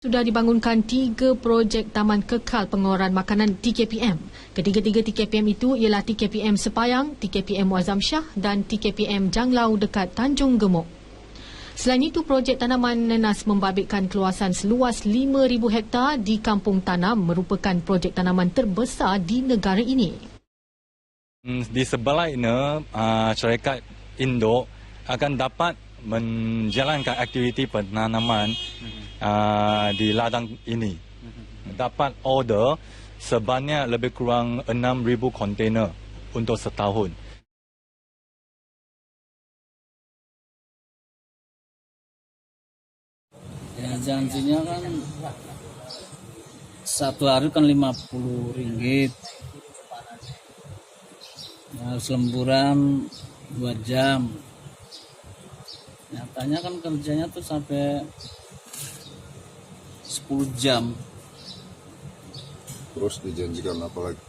Sudah dibangunkan 3 projek Taman Kekal Pengeluaran Makanan TKPM. Ketiga-tiga TKPM itu ialah TKPM Sepayang, TKPM Wazam Shah dan TKPM Janglau dekat Tanjung Gemuk. Selain itu, projek tanaman nenas membabitkan keluasan seluas 5,000 hektar di Kampung Tanam merupakan projek tanaman terbesar di negara ini. Di sebelah ini, syarikat Indo akan dapat menjalankan aktiviti penanaman di ladang ini. Dapat order sebanyak lebih kurang 6,000 kontainer untuk setahun. Ya, janjinya kan satu hari kan Rp50. Harus lemburan 2 jam. Nyatanya kan kerjanya tuh sampai 10 jam. Terus dijanjikan apa lagi?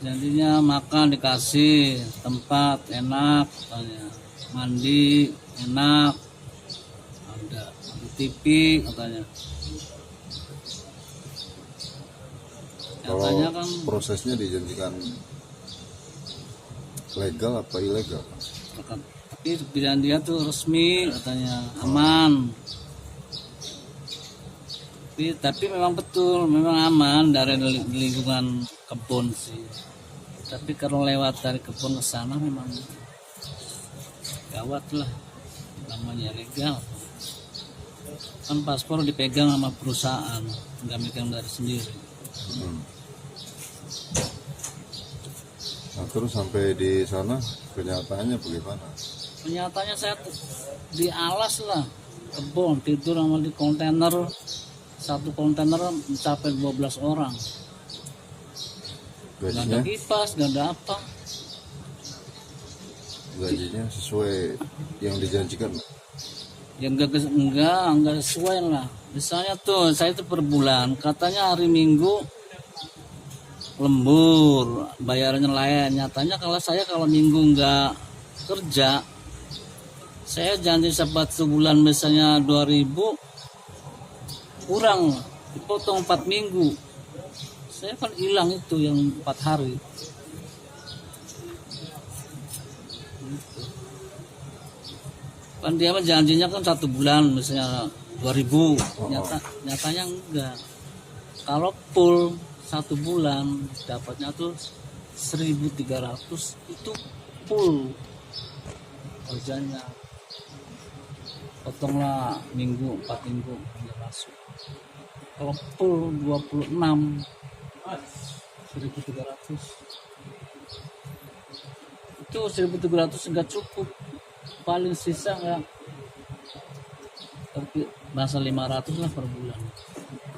Janjinya makan dikasih, tempat enak, katanya. Mandi enak, ada TV katanya. Nyatanya kan prosesnya dijanjikan legal apa ilegal? tapi pilihan dia tuh resmi katanya, aman. Tapi memang betul, memang aman dari lingkungan kebun sih. Tapi kalau lewat dari kebun ke sana memang gawat lah, namanya legal. Kan paspor dipegang sama perusahaan, nggak megang dari sendiri. Nah, terus sampai di sana kenyataannya bagaimana? Kenyataannya saya di alas lah, kebun, tidur sama di kontainer. Satu kontainer mencapai 12 orang. Gajinya? Gak ada kipas, gak ada apa. Gajinya sesuai yang dijanjikan? Ya enggak sesuai lah. Misalnya tuh saya itu per bulan, katanya hari Minggu lembur, bayarannya lain. Nyatanya kalau Minggu enggak kerja, saya janji satu bulan misalnya 2.000, kurang, dipotong 4 minggu. Saya kan hilang itu yang 4 hari. Kan dia janjinya kan 1 bulan misalnya 2.000, nyatanya enggak. Kalau full 1 bulan dapatnya tuh 1.300, itu full kerjanya. Potonglah minggu, 4 minggu dia masuk. Kalau full 26, 1.300. Itu 1.300 enggak cukup. Paling sisa enggak, tapi masa 500 lah per bulan.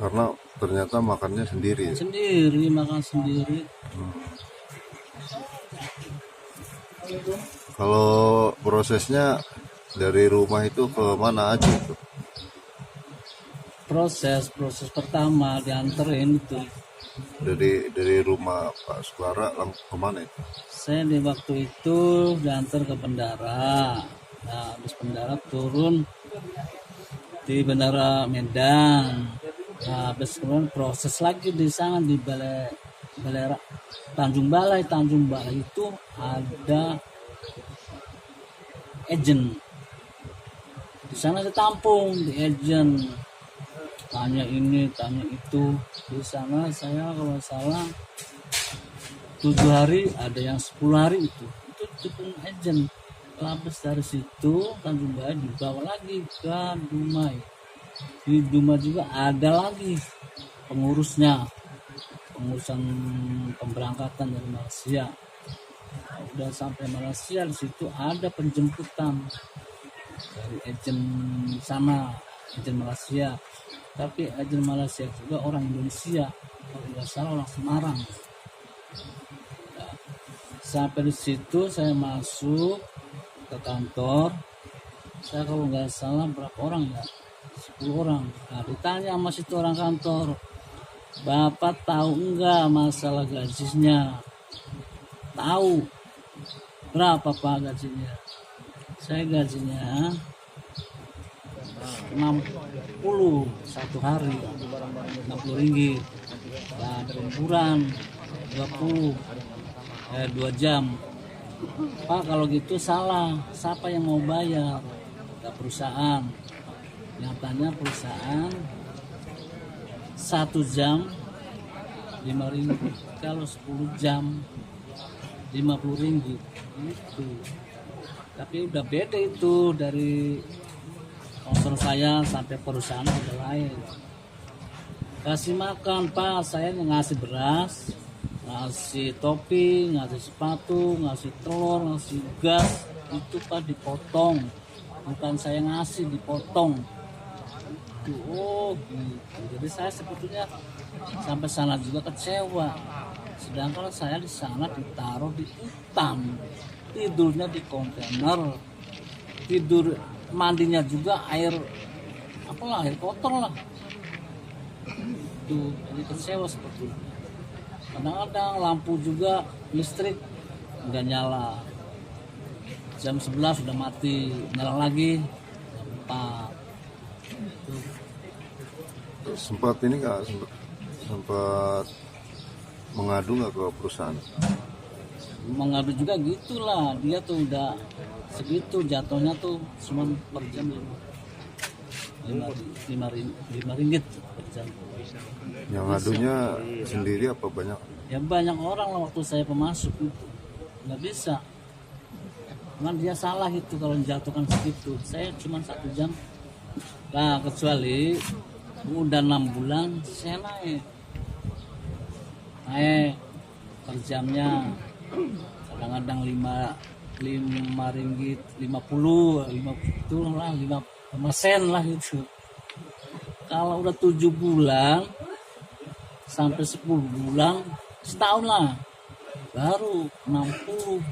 Karena ternyata makannya sendiri. Sendiri, makan sendiri. Kalau prosesnya dari rumah itu ke mana aja itu? Proses pertama dianterin itu. Dari rumah Pak Suara langsung kemana itu? Saya di waktu itu diantar ke bandara. Nah, habis bandara turun di bandara Medan. Nah, habis kemudian proses lagi di sana di balai Tanjung Balai itu ada agent. Di sana saya tampung di agent. Tanya ini, tanya itu. Di sana saya kalau salah 7 hari, ada yang 10 hari itu cukup agent. Habis dari situ Tanjung Balai dibawa lagi ke Dumai. Di Dumai juga ada lagi pengurusan pemberangkatan dari Malaysia. Udah sampai Malaysia, di situ ada penjemputan dari agent sana, agent Malaysia. Tapi agent Malaysia juga orang Indonesia, kalau nggak salah orang Semarang. Nah, sampai di situ saya masuk ke kantor. Saya kalau nggak salah berapa orang ya? 10 orang. Nah, ditanya sama situ orang kantor, Bapak tahu enggak masalah gajinya? Tahu. Berapa Pak gajinya? Saya gajinya 60 satu hari, 60 ringgit. Dan lemburan 2 jam. Pak, kalau gitu salah, siapa yang mau bayar? Nggak perusahaan. Nyatanya perusahaan 1 jam 5 ringgit, kalau 10 jam 50 ringgit itu. Tapi udah beda itu dari sponsor saya sampai perusahaan udah lain. Kasih makan Pak, saya ngasih beras, ngasih topi, ngasih sepatu, ngasih telur, ngasih gas, itu Pak dipotong. Bukan saya ngasih, dipotong. Oh gitu. Jadi saya sebetulnya sampai sana juga kecewa. Sedangkan saya di sana ditaruh di hutan, tidurnya di kontainer, tidur mandinya juga air kotor lah. Itu jadi kecewa seperti itu. Kadang-kadang lampu juga listrik nggak nyala, jam 11 sudah mati, nyala lagi jam 4. Sempat ini nggak sempat mengadu nggak ke perusahaan? Mengadu juga gitulah, dia tuh udah segitu jatuhnya tuh cuma per jam 5 ringgit per jam. Yang ngadunya sendiri apa banyak? Ya banyak orang lah waktu saya pemasuk itu, nggak bisa. Cuman dia salah itu kalau menjatuhkan segitu. Saya cuma 1 jam. Nah kecuali udah 6 bulan saya naik per jamnya, kadang-kadang 5 ringgit 50 itu lah, 5 sen lah itu. Kalau udah 7 bulan sampai 10 bulan, setahun lah, baru 60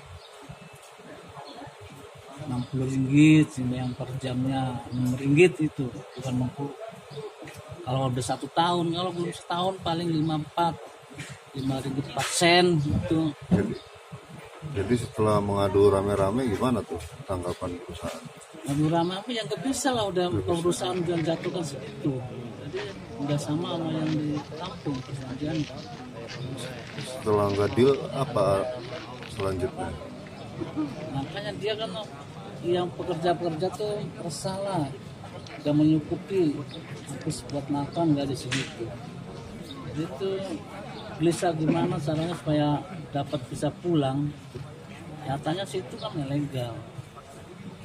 ringgit yang per jamnya, 6 ringgit itu, bukan 60. Kalau udah 1 tahun, kalau belum setahun paling 5 ringgit 4 sen itu. Jadi setelah mengadu rame-rame gimana tuh tanggapan perusahaan? Ngadu rame apa yang gak bisa lah, udah perusahaan udah jatuhkan segitu. Jadi udah sama yang di kampung perjanjian. Setelah nggak deal apa selanjutnya? Makanya dia kan yang pekerja-pekerja tuh bersalah, gak menyukupi, habis buat makan gak di segitu. Jadi itu gelisah gimana caranya supaya dapat bisa pulang. Nyatanya situ kan ilegal,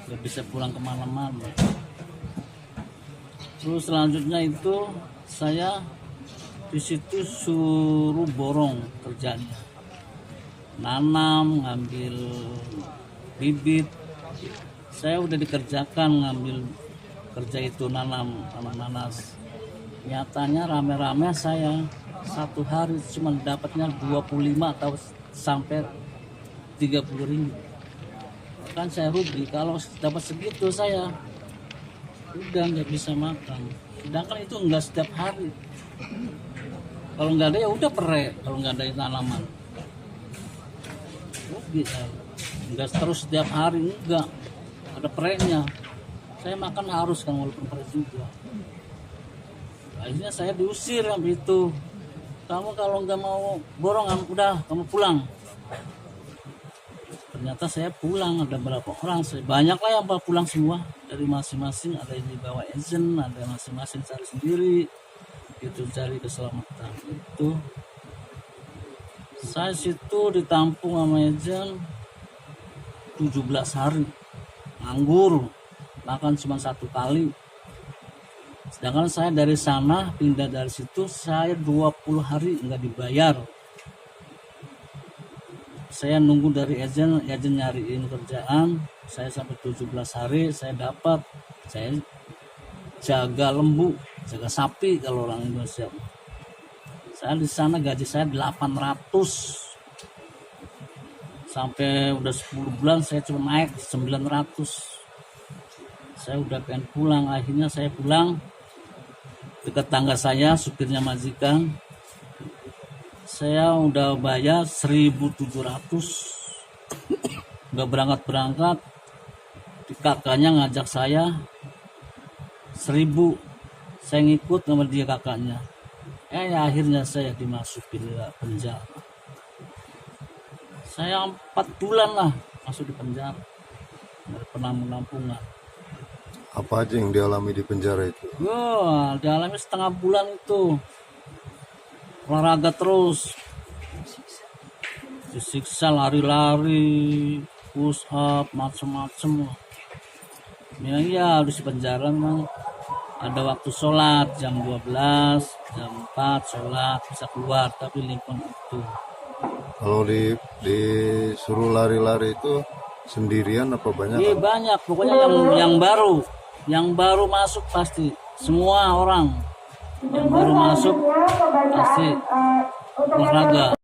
gak bisa pulang kemana-mana. Terus selanjutnya itu saya di situ suruh borong kerjanya, nanam, ngambil bibit. Saya udah dikerjakan ngambil kerja itu, nanam nanas. Nyatanya rame-rame saya 1 hari cuma dapatnya 25 atau sampai 30 ringgit. Kan saya rugi, kalau dapat segitu saya udah nggak bisa makan. Sedangkan itu nggak setiap hari. Kalau nggak ada ya udah perek, kalau nggak ada tanaman rugi saya. Nggak terus setiap hari, enggak ada pereknya. Saya makan harus kan walaupun perek juga. Akhirnya saya diusir sampai itu. Kamu kalau nggak mau borongan, udah kamu pulang. Ternyata saya pulang, ada berapa orang, banyak lah yang pulang semua dari masing-masing, ada yang dibawa agent, ada masing-masing cari sendiri, itu cari keselamatan. Itu saya situ ditampung sama agent 17 hari, nganggur, makan cuma 1 kali. Sedangkan saya dari sana pindah dari situ, saya 20 hari nggak dibayar. Saya nunggu dari agent nyariin kerjaan, saya sampai 17 hari saya dapat. Saya jaga lembu, jaga sapi kalau orang Indonesia. Saya di sana gaji saya 800. Sampai udah 10 bulan saya cuma naik 900. Saya udah pengen pulang, akhirnya saya pulang. Dekat tangga saya, supirnya majikan. Saya udah bayar 1.700, nggak berangkat. Kakaknya ngajak saya 1.000 saya ngikut sama dia kakaknya. Ya akhirnya saya dimasukin ke penjara. Saya 4 bulan lah masuk di penjara dari penampungan. Apa aja yang dialami di penjara itu? Dialami setengah bulan itu. Olahraga terus. Disiksa lari-lari, push up, macem-macem. Ya harus di penjara memang. Ada waktu sholat jam 12, jam 4 sholat bisa keluar, tapi lingkungan itu. Kalau disuruh lari-lari itu sendirian apa banyak? Iya banyak, pokoknya yang baru masuk pasti semua orang yang baru masuk pasti olahraga.